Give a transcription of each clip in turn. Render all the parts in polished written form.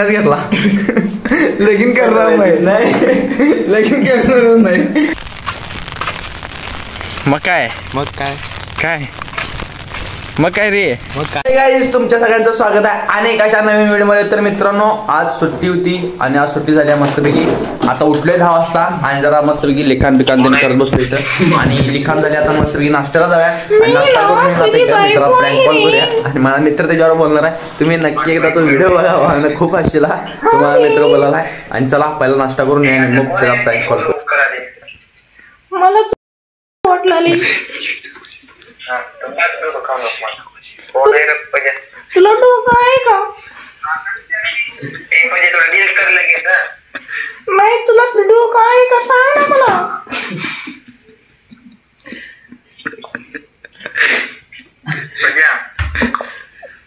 घेतला लगीन करणार नाही लगीन करणार नाही. मग काय रे गाईस, तुमच्या सगळ्यांचं स्वागत आहे अनेक अशा नवीन व्हिडिओमध्ये. तर मित्रांनो, आज सुट्टी होती आणि आज सुट्टी झाली मस्तपैकी. आता उठलोय 10 वाजता आणि जरा मस्तपैकी लिखाण बिखान करत बसलो इथं. आणि लिखाण झाले आता मस्तपैकी नाश्त्याला जाऊया आणि नाश्ता करून मित्राला प्रँक कॉल करूया. आणि मला मित्र त्याच्यावर बोलणार आहे. तुम्ही नक्की एकदा तो व्हिडिओ बघा, खूप हसशीला. तुम्हाला मित्र बोलायला आहे. आणि चला पहिला नाश्ता करून या आणि मग त्याला प्रँक कॉल करू. मला तुला डोकं आहे का? नाही, तुला डोकं आहे का? सांग ना मला.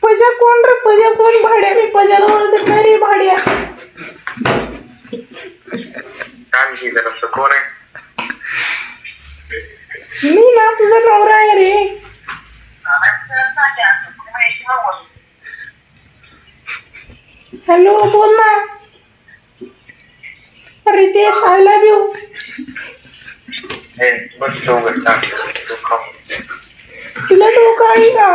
पजा कोण रे? पजा कोण? भाड्या. मी पजाला ओळखत नाही रे भाड्या. कोण आहे? मी ना तुझा नवरा आहे रे. हॅलो, बोल ना. Ritesh, I love you. तुला डोकं आहे का?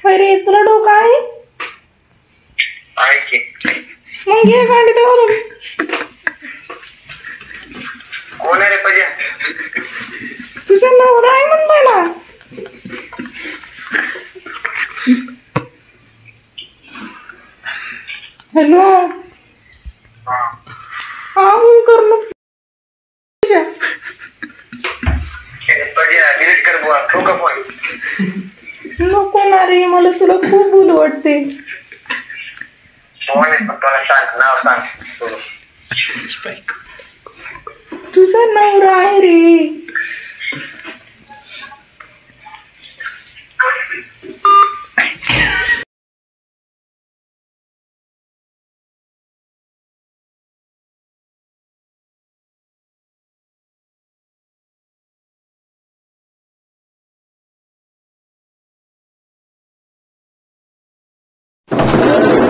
अरे, तुला डोकं आहे? मग घे गाडी देऊन. कोण आहे रे पजा? तुझा नवरा आहे म्हणतोय ना. हॅलो, हा हूं कर मग. पजा डिलीट कर बुवा. ठेवू का फोन? नको ना रे, मला तुला खूप बोलू वाटते. फोन आहे, तुला सांग, नाव सांग. तुझा नवरा आहे रे.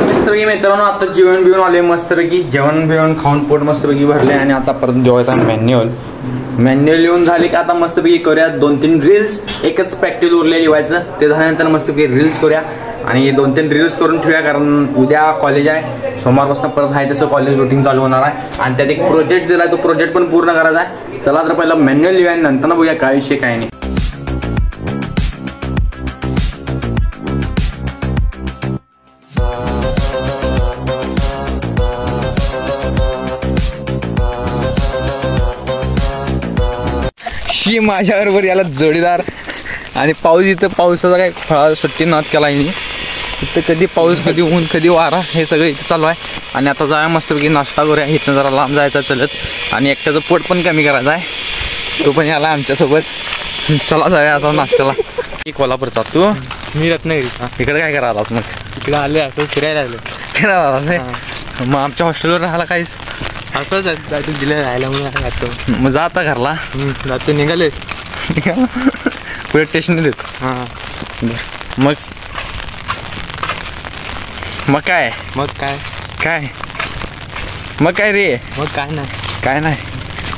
मस्तपैकी मित्रांनो, आता जेवण बिवून आले. मस्तपैकी जेवण बिवण खाऊन पोट मस्तपैकी भरले. आणि आता परत जेवायचा मॅन्युअल लिहून झाले की आता मस्तपैकी करूया 2-3 रील्स. एकच प्रॅक्टिस उरले लिवायचं, ते झाल्यानंतर मस्तपैकी रील्स करूया. आणि 2-3 रील्स करून ठेवूया, कारण उद्या कॉलेज आहे. सोमवारपासून परत आहे तसं कॉलेज रुटीन चालू होणार आहे. आणि त्यात एक प्रोजेक्ट दिला आहे, तो प्रोजेक्ट पण पूर्ण करायचा आहे. चला तर पहिला मॅन्युअल लिहूया, नंतर बघूया काय विषय काय नाही. माझ्याबरोबर याला जोडीदार. आणि पाऊस, इथं पावसाचा काय फळा सुट्टी नाद केला आहे. इथं कधी पाऊस, कधी ऊन, कधी वारा, हे सगळं इथं चालू आहे. आणि आता जाऊया मस्तपैकी नाश्ता करूया. इथनं जरा लांब जायचं चलत. आणि एकट्याचं पोट पण कमी करायचं आहे. तो पण याला आमच्यासोबत. चला जाऊया आता नाश्त्याला. कोल्हापूरचा तू? मी रत्नागिरीचा. इकडे काय करायला मग? इकडे आले असं फिरायला आले. फिरायला मग आमच्या हॉस्टेलवर राहायला काहीच असंच दिलं राहायला म्हणून जातो. मग जा आता घरला. जातो. निघाले पुढे स्टेशन देत. हां, मग काय रे? मग काय नाही.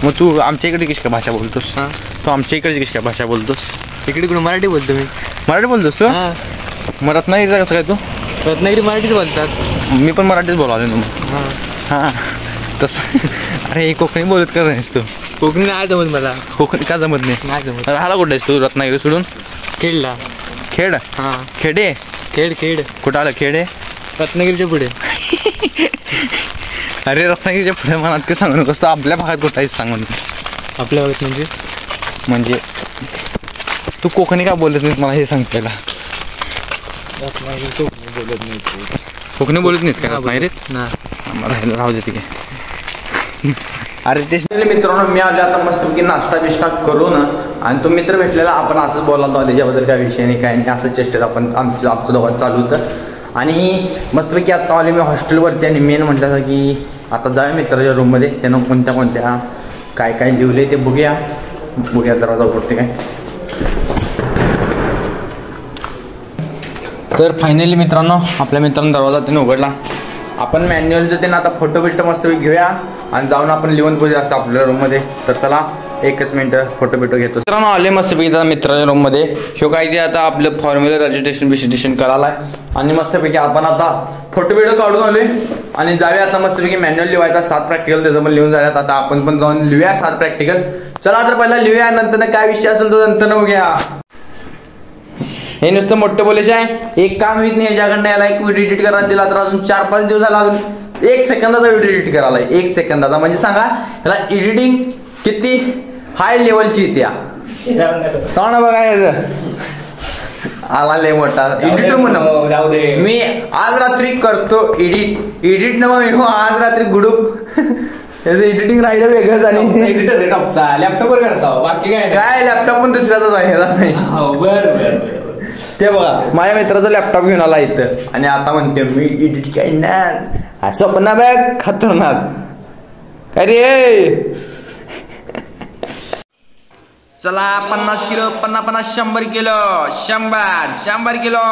मग तू आमच्या इकडे कशी काय भाषा बोलतोस? हां, तू आमच्या इकडे कशी काय भाषा बोलतोस? इकडे कुठे मराठी बोलतो मी. मराठी बोलतोस तू? हां. मग रत्नागिरीचा कसं काय तू? रत्नागिरी मराठीच बोलतात. मी पण मराठीच बोलावले तुम्ही. हां तसं. अरे कोकणी बोलत का नाहीस तू? कोकणी नाही जमत मला. कोकणी का जमत नाही जमत. राहायला कुठे आहेस तू रत्नागिरी सोडून? खेडला. खेड? हां, खेडे. खेड कुठं आलं खेडे? रत्नागिरीच्या पुढे. अरे रत्नागिरीच्या पुढे मनात ते सांगू नकोस. तर आपल्या भागात कुठं आहेस सांगून? आपल्या भागात म्हणजे तू कोकणी का बोलत नाहीस मला हे सांग पहिला. कोकणी बोलत नाहीत का रत्नागिरीत? मला राहू दे. ठीक आहे. अरे तेच मित्रांनो, मी आलो आता मस्तपैकी नाश्ता बिष्टा करून. आणि तो मित्र भेटलेला, आपण असंच बोलालो त्याच्याबद्दल काय विषय नाही काय नाही, असं चेष्टेत आपण आमचं दोघांचं चालू होतं. आणि मस्तपैकी आता आले मी हॉस्टेलवरती. आणि मेन म्हटलं की आता जाऊया मित्राच्या रूममध्ये, त्यानं कोणत्या काय काय लिहिले ते बघूया दरवाजा उघडते काय. तर फायनली मित्रांनो आपल्या मित्रांनो दरवाजा त्याने उघडला. आपण मॅन्युअलचं ते ना आता फोटो बिटो मस्त घेऊया आणि जाऊन आपण लिहून पूजा असतं आपल्या रूममध्ये. तर चला एकच मिनटं फोटो बिटो घेतो. मित्रांनो आले मस्तपैकी आता मित्राच्या रूममध्ये. ह्यो काय ते आता आपलं फॉर्म्युलर रजिस्ट्रेशन करायला आहे आणि मस्तपैकी आपण आता फोटो बिटो काढून आले आणि जाऊया आता मस्तपैकी मॅन्युअल लिहायचा 7 प्रॅक्टिकल त्याचं पण लिहून झाल्यात. आता आपण पण जाऊन लिहूया 7 प्रॅक्टिकल. चला तर पहिला लिहूया, नंतर काय विषय असेल तो नंतर बघूया. हे नुसतं मोठं बोलायचं आहे. एक काम होत नाही याच्याकडनं. याला एक व्हिडिओ एडिट करायला दिला तर अजून 4-5 दिवसाला अजून 1 सेकंदाचा व्हिडिओ एडिट करायला 1 सेकंदाचा. म्हणजे सांगा याला एडिटिंग किती हाय लेवलची येते. ना बघा याचं आला लय मोठा एडिटर म्हणून जाऊ दे. मी आज रात्री करतो एडिट न मग आज रात्री गुडूप त्याचं एडिटिंग राहिलं वेगळंच. आणि एडिटर लॅपटॉपचा लॅपटॉपवर करता बाकी काय लॅपटॉप पण दुसऱ्याचाच आहे नाही. बरं ते बघा माझ्या मित्राचा लॅपटॉप घेऊन आला इथं आणि आता म्हणते मी एडिट करणार. स्वप्ना बॅग खतरनाक काय रे. चला 50 किलो 50 100 किलो 100 किलो.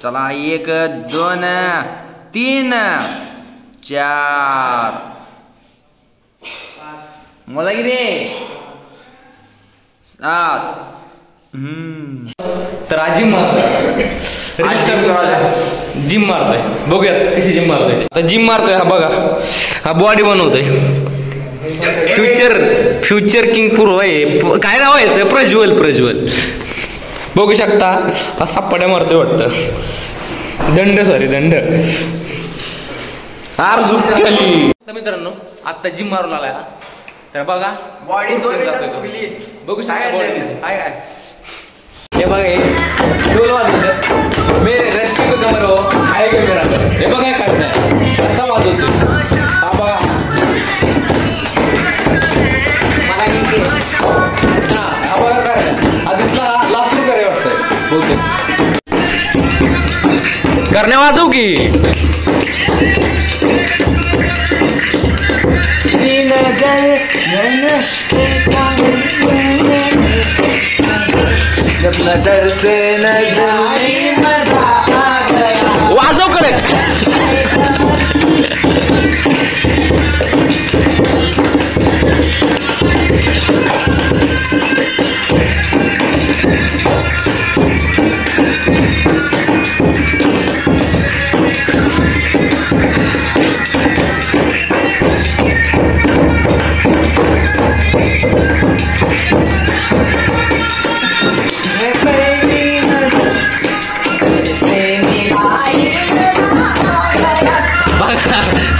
चला 1 2 3 4 मला किती 7. तर आज जिम मारतोय बघूयात कशी जिम मारतोय. आता जिम मारतोय. हा बघा हा बॉडी बनवतोय. फ्युचर किंग पूर्व आहे. काय नाव आहे प्रज्वल बघू शकता. हा सापड्या मारतोय वाटतं. दंड आर झुक खाली. मित्रांनो आता जिम मारून आलाय हा. तर बघा बॉडी बघू शकता. हे बघा हे ढोल वाजवत मेरे रस्ते को कमर हो आएगा मेरा. हे बघा काय नाही कसा वाजवतो. हा बघा मला हा बघा काय आधीचला लासूर करे वाटतंय बहुतेक. करण्या वाजव की नजर से नजर वाजव कडे.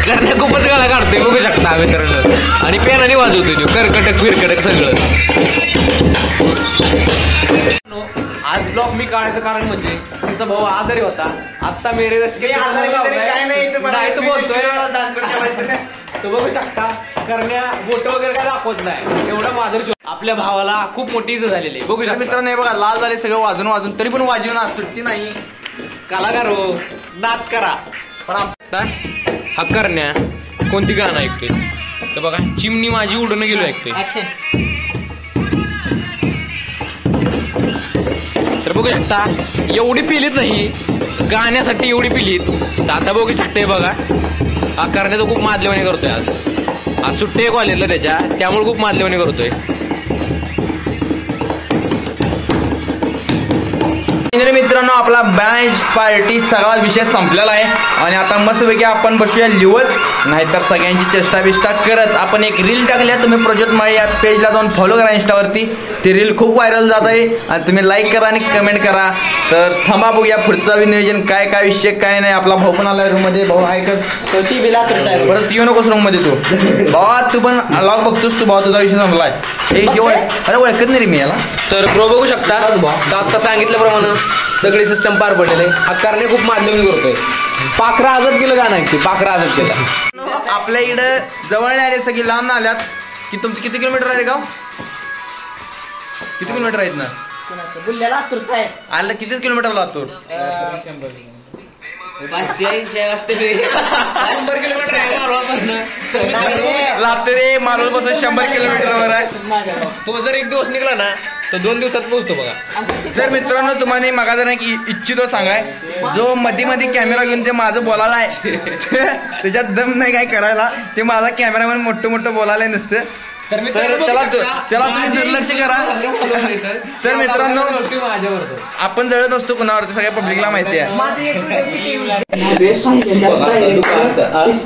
करण्या खूपच गाळा काढतोय बघू शकता मित्रांनो. आणि पेनाने वाजवतोय तो करकटक फिरकटक सगळं. आज ब्लॉग मी काढायचं कारण म्हणजे तुमचा भाऊ आजारी होता. आता मेरे रस्ते काय नाही तो बोलतोय. तो बघू शकता करण्या बोट वगैरे काय दाखवत नाही. एवढा माधुरी आपल्या भावाला खूप मोठी इजा झालेली आहे. बघू शकता मित्रांनो हे बघा लाल झाले सगळं वाजून तरी पण वाजवून आज सुट्टी नाही. कलाकार हो नाच करा. पण आमचा हा करण्या कोणती गाणं ऐकतोय तर बघा चिमणी माझी उडून गेलो ऐकतोय. तर बघू शकता एवढी पिलीत नाही गाण्यासाठी एवढी पिलीत. तर आता बघू शकते बघा हा करण्याचं खूप मादलेवाणी करतोय. आज सुट्टी कॉलेजला त्याच्या त्यामुळे खूप मादलेवाणी करतोय. मित्रांनो आपला बँच पार्टी सगळा विषय संपलेला आहे आणि आता मस्तपैकी आपण बसूया लिवत. नाहीतर सगळ्यांची चेष्टा बिष्टा करत आपण एक रील टाकल्या. तुम्ही प्रज्वल माळी या पेजला जाऊन फॉलो करा इंस्टावरती. ती रील खूप व्हायरल जात आहे आणि तुम्ही लाईक करा आणि कमेंट करा. तर थांबा बघूया पुढचं नियोजन काय विषय काय नाही. आपला भाऊ पण आला रूम मध्ये. भाऊ आहे का ती बिला परत येऊ नकोस रूम मध्ये तू. भावा तू पण लॉग बघतोस तू. भाऊ तुझा विषय संपलाय. अरे ओळखत नाही रे मी याला. तर प्रो बघू शकता आता सांगितल्याप्रमाणे सगळी सिस्टम पार पडलेली. हा करणे खूप माध्यम करतोय. पाखरा आझाद केलं गाणं ऐकते. पाखरा आझाद केला. आपल्या इकडं जवळ आले सगळी लांब आल्यात की तुमचं किती किलोमीटर आहे गाव. किती किलोमीटर आहेत ना बुल्ल्या लातूरचा आहे. आलं कितीच किलोमीटर लातूर. 500 किलोमीटर आहे लातूर मारून पासून 100 किलोमीटरवर आहे. तो जर एक दिवस निघला ना तो 2 दिवसात पोहोचतो बघा. तर मित्रांनो तुम्हाला मगा जर इच्छितो सांगाय जो मध्ये मध्ये कॅमेरा घेऊन ते माझं बोलायला आहे त्याच्यात दम नाही काय करायला. ते माझा कॅमेरामॅन मोठं बोलायला नसतं. तर त्याला तुम्ही दुर्लक्ष करा. तर मित्रांनो आपण जळत नसतो कुणावर, सगळ्या पब्लिकला माहिती आहे.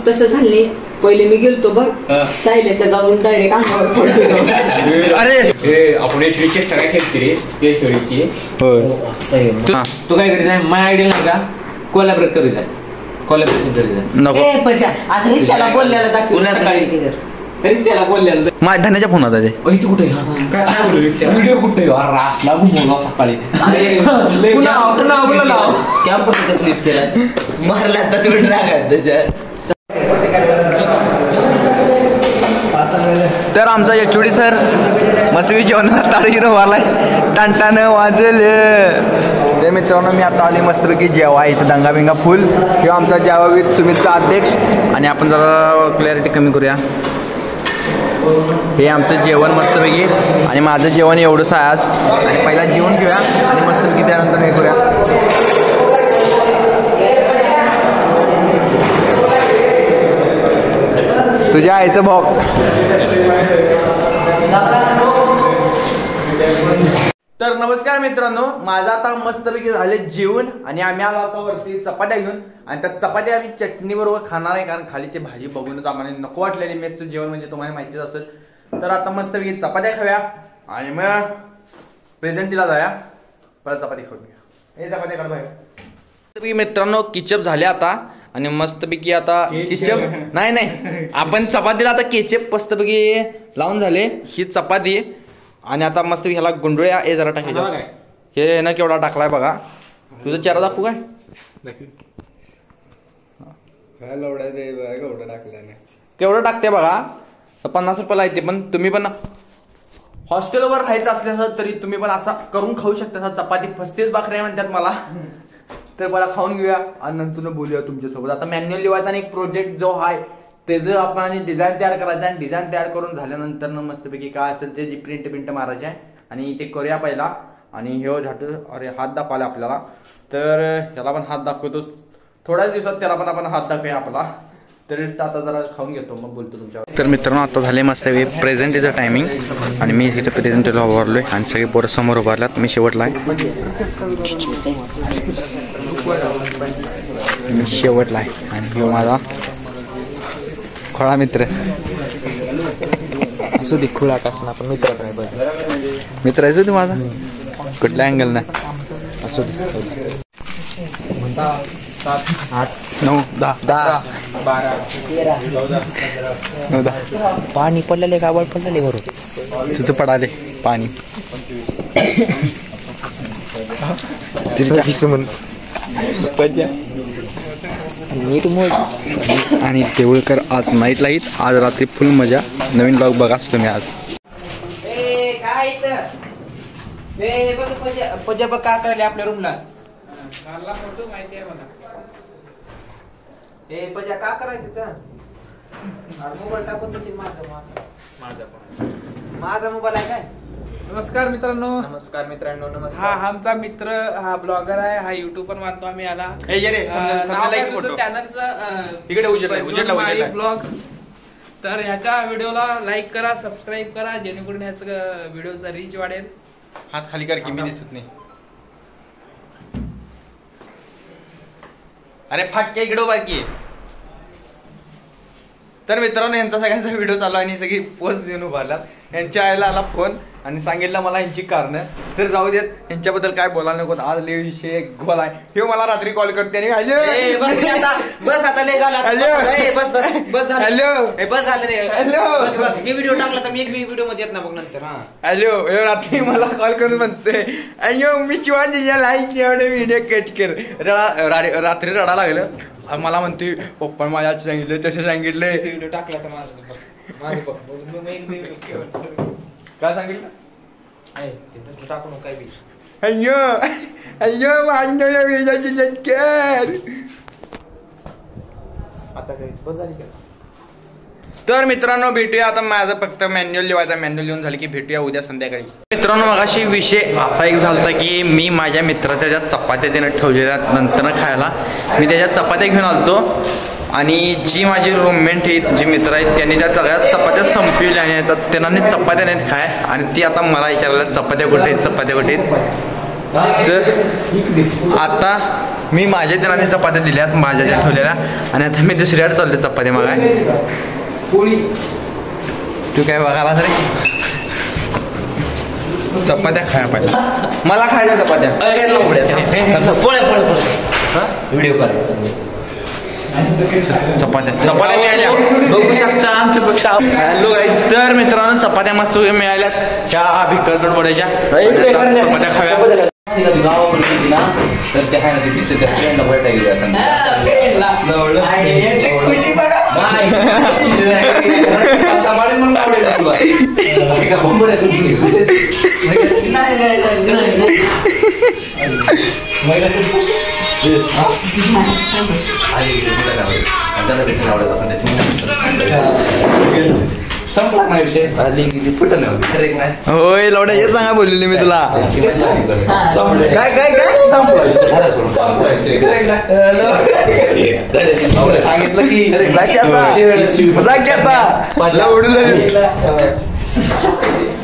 तसं झाले पहिले मी गेलतो बघ सायल्याच्या जाऊन डायरेक्ट अंगावर. अरे आपण याची चेष्टा काय खेळते रे येशोरीची. तू काय करायचं माय आयडिया नाही का कोलॅबरेट करायचं कोलॅबरेशन करायचं नको असं मी त्याला बोलल्याला दाखवलं त्याला बोलल्याला माझ्या धन्याच्या फोन होता ते कुठे व्हिडिओ कुठे असला घुमवला सकाळी कॅम्प स्लीप केला मारला त्याच्यात. तर आमचा एचओडी सर मस्वी जेवण ताळगीनं वालाय टांटानं वाजलं. ते मित्रांनो मी आता आली मस्तपैकी जेवा इथं दंगा बिंगा फुल. किंवा आमचा जेवा विथ सुमितचा अध्यक्ष. आणि आपण जरा क्लॅरिटी कमी करूया. हे आमचं जेवण मस्तपैकी आणि माझं जेवण एवढंच आहे आज. आणि पहिला जेवण घेऊया आणि मस्तपैकी त्यानंतर हे करूया. तुझ्या आईचं भाऊ. तर नमस्कार मित्रांनो, माझं आता मस्तपैकी झाले जेवण आणि आम्ही आलो आता वरती चपात्या घेऊन. आणि त्या चपात्या आम्ही चटणी बरोबर खाणार आहे कारण खाली ते भाजी बघूनच आम्हाला नको वाटलेली. मेसचं जेवण म्हणजे तुम्हाला माहितीच असेल. तर आता मस्तपैकी चपात्या खाव्या आणि मग प्रेझेंटीला जाऊया. परत चपाती खाऊया. हे चपात्या काढ बाहेर. मित्रांनो केचप झाले आता आणि मस्तपैकी आता केचप नाही आपण चपातीला आता केचप मस्तपैकी लावून झाले. ही चपाती आणि आता मस्त ह्याला गुंडळ्या हे जरा टाकायच्या. हे ना केवढा टाकलाय बघा. तुझा चेहरा दाखवू काय केवढं टाकते बघा. 50 रुपयाला येते. पण तुम्ही पण हॉस्टेलवर राहायचं असल्यास तरी तुम्ही पण असा करून खाऊ शकता. चपाती 35 भाकऱ्या म्हणतात मला. तर मला खाऊन घेऊया आणि नंतर बोलूया तुमच्यासोबत. आता मॅन्युअल लिवायचा आणि एक प्रोजेक्ट जो आहे त्याचं आपण डिझाईन तयार करायचं आणि डिझाईन तयार करून झाल्यानंतर मस्तपैकी काय असेल ते प्रिंट मारायचे आहे आणि ते करूया पहिला. आणि हे झाटू अरे हात दाखवायला आपल्याला. तर ह्याला पण हात दाखवतो थोड्याच दिवसात. त्याला पण आपण हात दाखवूया आपला. तर आता जरा खाऊन घेतो मग बोलतो तुमच्यावर. तर मित्रांनो आता झाले मस्त प्रेझेंटेचं टायमिंग आणि मी तिथे प्रेझेंटेला उभारलोय आणि सगळे पोरं समोर उभारल्यात. मी शेवटला आहे. मी शेवटला आहे आणि हो माझा खोळा मित्र. असू दे खुळा कसं आपण मित्र मित्र आहे तू माझा कुठल्या अँगल ना. असू दे 7, 8, 9, 10, 12, 9, 10. पाणी पडलेले गावळ पडलेले बरोबर तुझं पडाले पाणी. नीट मोज. आणि देऊळकर आज नाईट लाईट. आज रात्री फुल मजा. नवीन ब्लॉग बघा तुम्ही आज. पजा बघ काय करायला आपल्या रूमला. पजा का करायचं मोबाईल टाकून माझा मोबाईल आहे काय. नमस्कार मित्रांनो. नमस्कार मित्रांनो. हा नमस्कार. आमचा मित्र हा ब्लॉगर आहे. हा युट्यूब पण मानतो आम्ही याला. चॅनलचं ब्लॉग्स. तर ह्याच्या व्हिडिओला लाईक करा सबस्क्राईब करा जेणेकरून ह्याचं व्हिडिओचा रीच वाढेल. हात खाली कर की मी दिसत नाही. अरे फाटक्या इकडं बाकी. तर मित्रांनो यांचा सगळ्यांचा व्हिडिओ चालू आणि सगळी पोस्ट देऊन उभारल्यात. यांच्या आईला आला फोन आणि सांगितलं मला यांची कारणं. तर जाऊ देत यांच्याबद्दल काय बोलायला नको. आज लय विषय गोल आहे. हे मला रात्री कॉल करते आणि बस आता लय झाला. बस झालं रे. हे व्हिडिओ टाकला तर मी एक व्हिडिओ मध्ये येत ना बघ नंतर. हा हॅलो रात्री मला कॉल करून म्हणते अयो मी शिवाजीच्या लाईक एवढे व्हिडिओ कट कर. रात्री रडा लागलं. मला म्हणते पप्पा माझ्या सांगितलं तसे सांगितले. व्हिडिओ टाकला तर माझं काय सांगितलं टाकू नको काय बी. अय्यो अय्यो माझ्या विजाची लटकर. आता काय बस झाली का. तर मित्रांनो भेटूया आता. माझं फक्त मॅन्युअल लिवायचा, मॅन्युअल लिहून झालं की भेटूया उद्या संध्याकाळी. मित्रांनो मगाशी विषय असा एक झाला की मी माझ्या मित्राच्या ज्या चपात्या त्यानं ठेवलेल्या नंतर खायला मी त्याच्या चपात्या घेऊन आलतो आणि जी माझी रूममेट आहेत जी मित्र आहेत त्यांनी त्या सगळ्या चपात्या संपविल्या आणि त्यांना चपात्या नाहीत खाय आणि ती आता मला विचारल्या चपात्या कुठे आहेत, चपात्या कुठे आहेत. तर आता मी माझ्या त्यांना चपात्या दिल्यात माझ्या ज्या ठेवलेल्या आणि आता मी दुसऱ्यावर चालले चपात्या मागाय. तू काय बघायला तरी चपात्या खाया पाहिजे मला खायच्या चपात्या व्हिडिओ करायचा चपात्या चपात्या मिळाल्या बघू शकता आमच्या फक्त. Hello guys. तर मित्रांनो चपात्या मस्त मिळाल्या त्या भिक्कड पडायच्या चपात्या खाव्या. गावाकडे ना तर त्या आहे ना तिच्या त्या फ्रेंडला भेटायला गेली असं खुशी बघा संपला नाही विषय होय लवड्या हे सांगा बोललेली मी तुला. काय काय काय सांगितलं की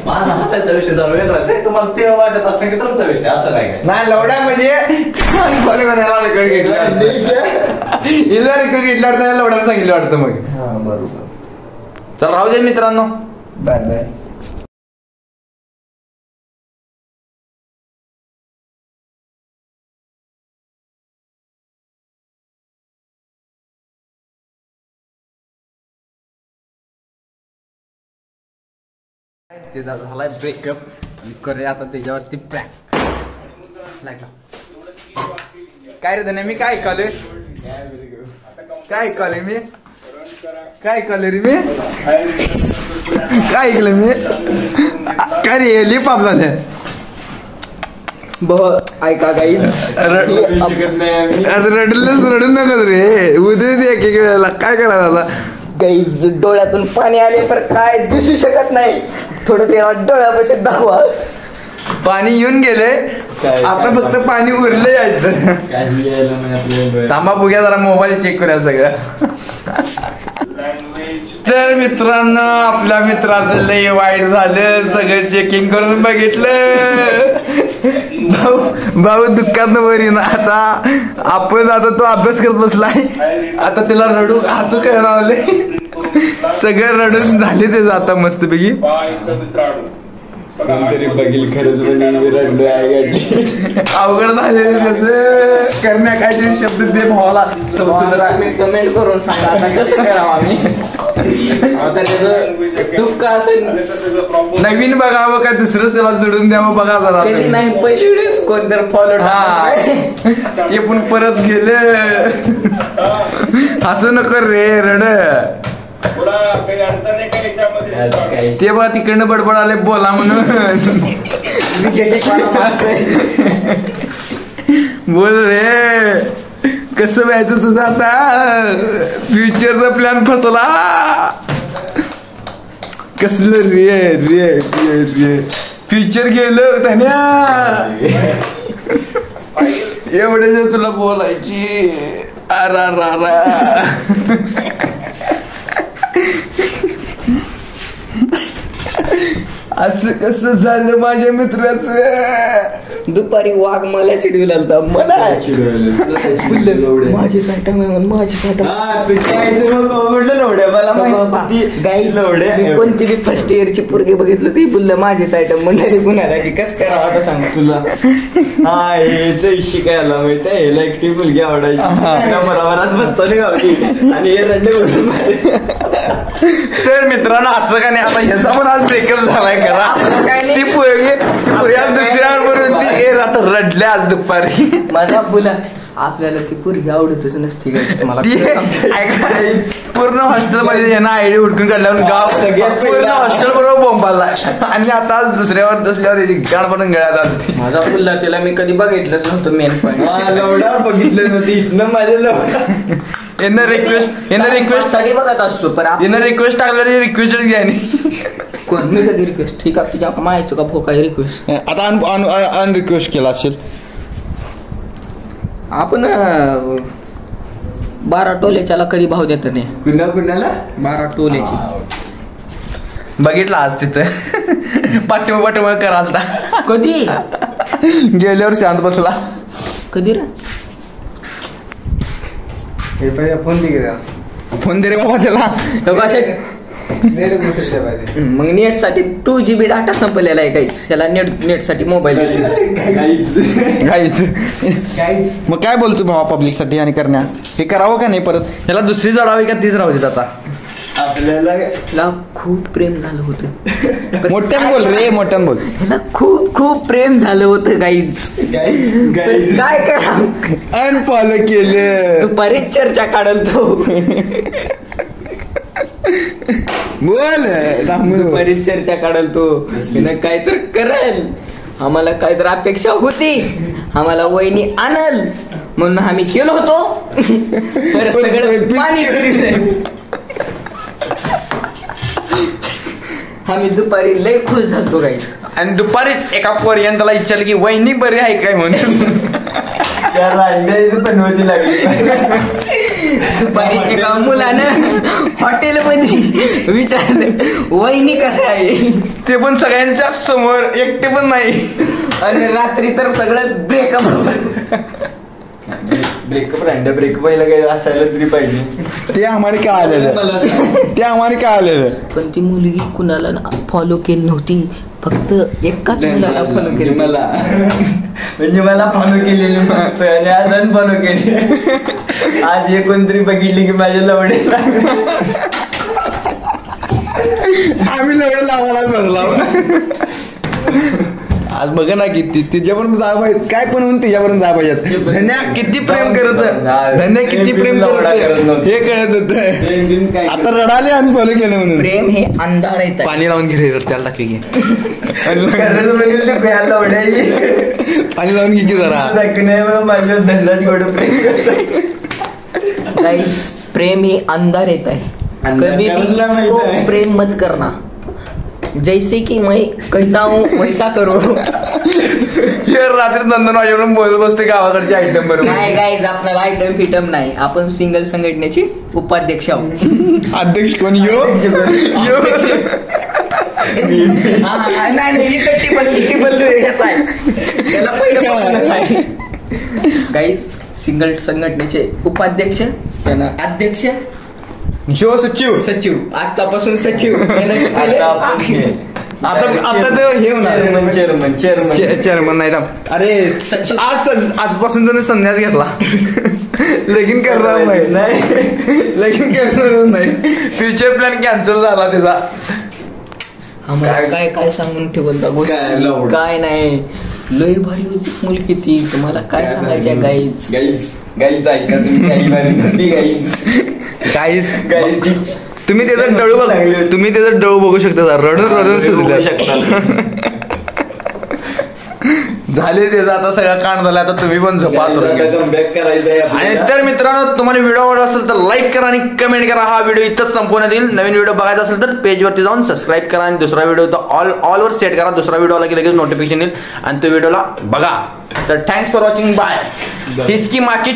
माझा हसायचा विषय जरा वेगळाच आहे. तुम्हाला तेव्हा वाटत असेल की तुमचा विषय असं नाही लवड्या म्हणजे घेतला लवड्याला सांगितलं वाटतं मग. बरोबर चल राहू दे मित्रांनो. Bye bye. झालाय ब्रेकअप करूया आता त्याच्यावरती प्रॅक. काय रे धन्य मी काय ऐकलोय मी काय ऐकलं रे मी काय ऐकलं मी काय रे लिपाप झालं ऐका काही रडू नका रे उद्या एक एक वेळेला काय करायला काही डोळ्यातून पाणी आले तर काय दिसू शकत नाही. थोडं तेव्हा डोळ्यापाशी दाखवा. पाणी येऊन गेले आता फक्त पाणी उरलं यायचं. थांबा बघूया जरा मोबाईल चेक करूया सगळं. तर मित्रांनो आपल्या मित्राचं लय वाईट झालं. सगळं चेकिंग करून बघितलं भाऊ दुःखात बरी ना. आता आपण आता तो अभ्यास करत बसलाय आता त्याला रडू हसू कळणार सगळं रडून झाले ते आता मस्तपैकी. कोणतरी बघील खरंच म्हणजे मी रडलो आहे अवघड झाले त्याच करण्या काहीतरी शब्द दे भावाला कमेंट करून सांगा आता कसं करावं आम्ही. दुःख असेल नवीन बघावं काय दुसरंच त्याला जोडून द्यावं बघा जरा. नाही पहिले व्हिडिओ कोणतरी फॉलो ते पण परत गेले असं नको रे रड. ते बघा तिकडनं बडबड आले बोला म्हणून बोल रे कसं व्हायचं तुझं आता फ्युचरचा प्लॅन फसला कसलं रे रे रे रे फ्युचर गेलं धन्या एवढे जर तुला बोलायची अरा रा असं कसं झालं माझ्या मित्राचं. दुपारी वाघ मला चिडविला होता. मला माझी साठा माझी साठा कोणती बी फर्स्ट इयरची पोरगी बघितलं ती बोललं माझीच आयटम म्हणलं गुन्ह्याला की कसं करावं आता सांग तुला. हा हेच शिकायला माहित आहे. याला एकटी मुलगी आवडायची बरोबरच बसतो नाही गावठी आणि हे रडले बोलून. तर मित्रांनो असं का नाही आता ह्याचा पण आज ब्रेकअप झालाय करा. ती पोरगी दुसऱ्यावर आता रडल्या आज दुपारी. माझा बोला आपल्याला ती पोरगी आवडतच नसते मला पूर्ण हॉस्टेल मध्ये यांना आयडी उडकून काढल्यावर गाव सगळ्यात पूर्ण हॉस्टेल बरोबर बोंबाला आणि आता दुसऱ्यावर दुसऱ्यावर गाड बनून गळ्यात आली. माझा मुलगा तिला मी कधी बघितलंच नव्हतं. मेन पण लवडा बघितलं नव्हती इथनं माझ्या लवडा यांना रिक्वेस्ट साठी बघत असतो पण यांना रिक्वेस्ट टाकलं रिक्वेस्ट घ्या कोण मी कधी रिक्वेस्ट ठीक आहे तुझ्या माहिती का भो काय रिक्वेस्ट आता अनरिक्वेस्ट केला असेल आपण 12 टोलेच्याला कधी भाव देत नाही कुणाला 12 टोलेची बघितलं आज तिथं पाठीमा करालता कधी गेल्यावर शांत बसला कधी रे हे पहिले फोन दे गेला फोन दे रे बाबा त्याला मग नेट साठी 2GB डाटा संपलेला आहे काहीच त्याला नेट साठी मोबाईल काहीच मग काय बोलतो भावा पब्लिक साठी आणि करण्या हे करावं का नाही परत त्याला दुसरी जोडावी का तीच राहू देत आता आपल्याला खूप प्रेम झालं होतं मोठ्यान बोल रे मोठ्यान बोल ह्याला खूप प्रेम झालं होतं काहीच काय करा अनफॉलो केलं दुपारी चर्चा काढल तो बोल दुपारी चर्चा काढल तो काय तर करेल आम्हाला काय तर अपेक्षा होती आम्हाला वहिनी आणल म्हणून आम्ही केलो होतो सगळं पाणी आम्ही दुपारी लय खुश झालतो गाईस आणि दुपारीच एका पर्यंतला विचारलं की वहिनी बरी आहे काय म्हणून त्याला अंड्याची बनवती लागली दुपारी एका मुलानं हॉटेलमध्ये विचारलं वहिनी कसं आहे ते पण सगळ्यांच्या समोर एकटे पण नाही आणि रात्री तर सगळं ब्रेकअप ब्रेकअप व्हायला काही असायला तरी पाहिजे ते आम्हाला काय आलेलं पण ती मुलगी कुणाला फॉलो केली नव्हती फक्त एकाच मुलाला फॉलो केली मला म्हणजे मला फॉलो केलेली बघतोय आणि आज अनफॉलो केली आज हे कोणतरी बघितली की माझ्या लवडेला आम्ही लवडे लावायला बसला आज बघा ना किती तिच्यापर्यंत जा पाहिजे काय पण होऊन तिच्यापर्यंत जा पाहिजे धन्या किती प्रेम करत धन्या किती प्रेम करत हे कळत होत आता रडाले आणि फॉलो केलं म्हणून प्रेम हे अंधार आहे पाणी लावून घे त्याला दाखवी घे पाणी लावून घे की जरा माझ्या धन्याच गोड प्रेम गाइस प्रेम ही अंधार येता है कभी भी किसी को प्रेम मत करना जैसे कि मैं कहता हूँ वैसा करो रात्री नंदन वाजेवरून बोलत बसते गावाकडचे आयटम बरोबर नाही गाईज आपल्याला आयटम फिटम नाही आपण सिंगल संघटनेची उपाध्यक्ष आहोत अध्यक्ष कोण यो नाही टिबल ह्याचा आहे त्याला पहिल्यापासूनच आहे गाईज सिंगल संघटनेचे उपाध्यक्ष त्यांना अध्यक्ष सचिव आतापासून सचिव आता तो हे होणार चेअरमन नाही अरे आजपासून त्याने संन्यास घेतला लगीन करणार नाही लगीन करणार नाही फ्युचर प्लॅन कॅन्सल झाला त्याचा काय काय सांगून ठेवता गोष्टी काय नाही लय भारी होती मुलगी ती तुम्हाला काय सांगायचं गाईज ऐका गाईज तुम्ही त्याचा डळू बघू शकता रडून सुचले शकता झाले त्याचा आता सगळा कांड झाला आता तुम्ही पण झोपा आणि तर मित्रांनो तुम्हाला व्हिडिओ आवडला असेल तर लाईक करा आणि कमेंट करा हा व्हिडिओ इथंच संपवण्यात येईल नवीन व्हिडिओ बघायचा असेल तर पेजवरती जाऊन सबस्क्राईब करा आणि दुसरा व्हिडिओ तो ऑल वर सेट करा दुसरा व्हिडिओ आला की लगेच नोटिफिकेशन येईल आणि तो व्हिडिओला बघा तर थँक्स फॉर वॉचिंग बाय इसकी माँ की